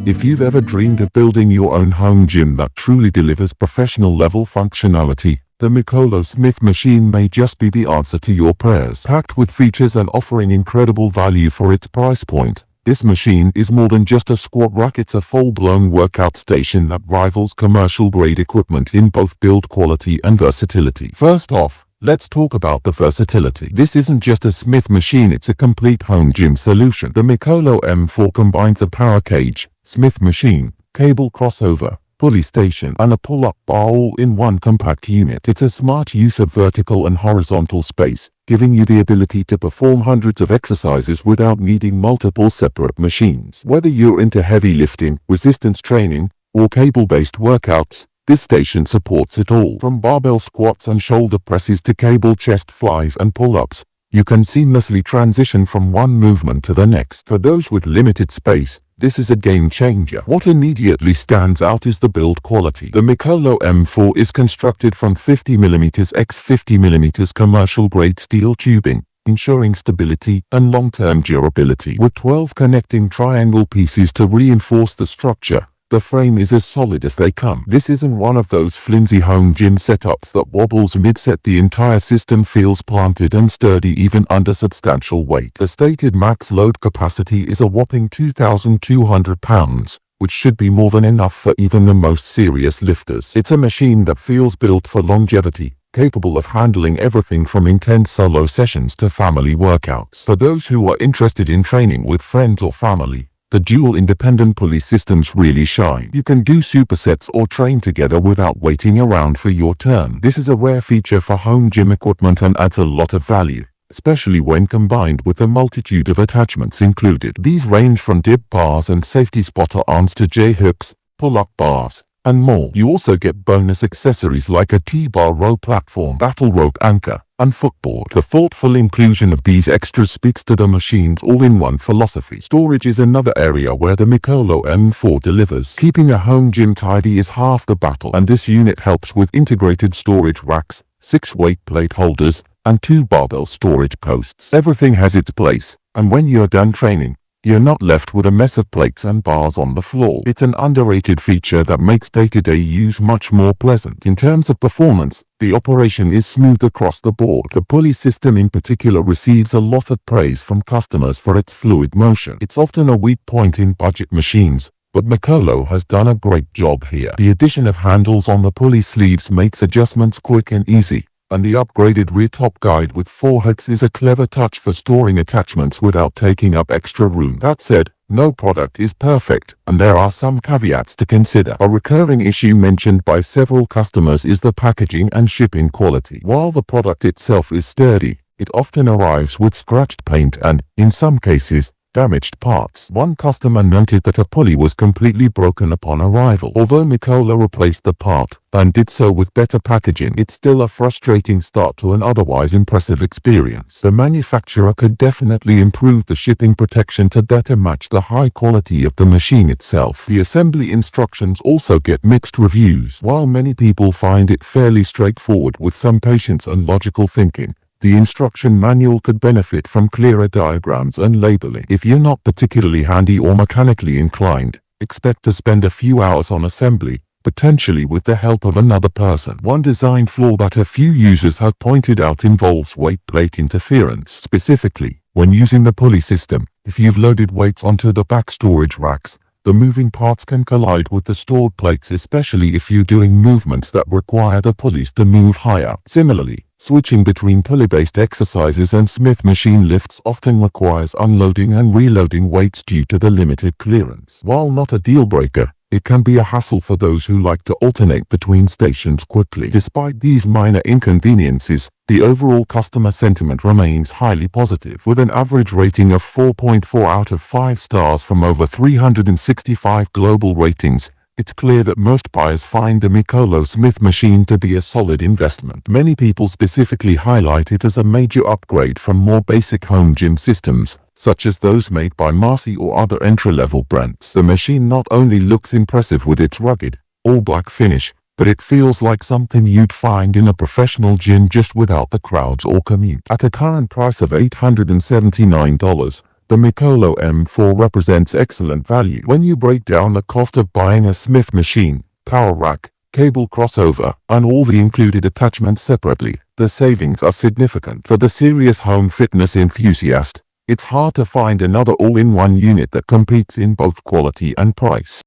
If you've ever dreamed of building your own home gym that truly delivers professional-level functionality, the Mikolo Smith Machine may just be the answer to your prayers. Packed with features and offering incredible value for its price point, this machine is more than just a squat rack. It's a full-blown workout station that rivals commercial-grade equipment in both build quality and versatility. First off, let's talk about the versatility. This isn't just a Smith machine, it's a complete home gym solution. The Mikolo M4 combines a power cage, Smith machine, cable crossover, pulley station, and a pull-up bar all in one compact unit. It's a smart use of vertical and horizontal space, giving you the ability to perform hundreds of exercises without needing multiple separate machines. Whether you're into heavy lifting, resistance training, or cable-based workouts, this station supports it all. From barbell squats and shoulder presses to cable chest flies and pull-ups, you can seamlessly transition from one movement to the next. For those with limited space, this is a game changer. What immediately stands out is the build quality. The Mikolo M4 is constructed from 50mm x 50mm commercial-grade steel tubing, ensuring stability and long-term durability. With 12 connecting triangle pieces to reinforce the structure, the frame is as solid as they come. This isn't one of those flimsy home gym setups that wobbles mid-set. The entire system feels planted and sturdy even under substantial weight. The stated max load capacity is a whopping 2,200 pounds, which should be more than enough for even the most serious lifters. It's a machine that feels built for longevity, capable of handling everything from intense solo sessions to family workouts. For those who are interested in training with friends or family, the dual independent pulley systems really shine. You can do supersets or train together without waiting around for your turn. This is a rare feature for home gym equipment and adds a lot of value, especially when combined with a multitude of attachments included. These range from dip bars and safety spotter arms to J-hooks, pull-up bars, and more. You also get bonus accessories like a T-bar row platform, battle rope anchor, and footboard. The thoughtful inclusion of these extras speaks to the machine's all-in-one philosophy. Storage is another area where the Mikolo M4 delivers. Keeping a home gym tidy is half the battle, and this unit helps with integrated storage racks, 6 weight plate holders, and 2 barbell storage posts. Everything has its place, and when you're done training, you're not left with a mess of plates and bars on the floor. It's an underrated feature that makes day-to-day use much more pleasant. In terms of performance, the operation is smooth across the board. The pulley system in particular receives a lot of praise from customers for its fluid motion. It's often a weak point in budget machines, but Mikolo has done a great job here. The addition of handles on the pulley sleeves makes adjustments quick and easy, and the upgraded rear top guide with 4 hooks is a clever touch for storing attachments without taking up extra room. That said, no product is perfect, and there are some caveats to consider. A recurring issue mentioned by several customers is the packaging and shipping quality. While the product itself is sturdy, it often arrives with scratched paint and, in some cases, damaged parts. One customer noted that a pulley was completely broken upon arrival. Although Mikolo replaced the part, and did so with better packaging, it's still a frustrating start to an otherwise impressive experience. The manufacturer could definitely improve the shipping protection to better match the high quality of the machine itself. The assembly instructions also get mixed reviews. While many people find it fairly straightforward with some patience and logical thinking, the instruction manual could benefit from clearer diagrams and labeling. If you're not particularly handy or mechanically inclined, expect to spend a few hours on assembly, potentially with the help of another person. One design flaw that a few users have pointed out involves weight plate interference. Specifically, when using the pulley system, if you've loaded weights onto the back storage racks, the moving parts can collide with the stored plates, especially if you're doing movements that require the pulleys to move higher. Similarly, switching between pulley-based exercises and Smith machine lifts often requires unloading and reloading weights due to the limited clearance. While not a deal-breaker, it can be a hassle for those who like to alternate between stations quickly. Despite these minor inconveniences, the overall customer sentiment remains highly positive. With an average rating of 4.4 out of 5 stars from over 365 global ratings, it's clear that most buyers find the Mikolo Smith Machine to be a solid investment. Many people specifically highlight it as a major upgrade from more basic home gym systems, such as those made by Marcy or other entry-level brands. The machine not only looks impressive with its rugged, all-black finish, but it feels like something you'd find in a professional gym just without the crowds or commute. At a current price of $879, The Mikolo M4 represents excellent value. When you break down the cost of buying a Smith machine, power rack, cable crossover, and all the included attachments separately, the savings are significant. For the serious home fitness enthusiast, it's hard to find another all-in-one unit that competes in both quality and price.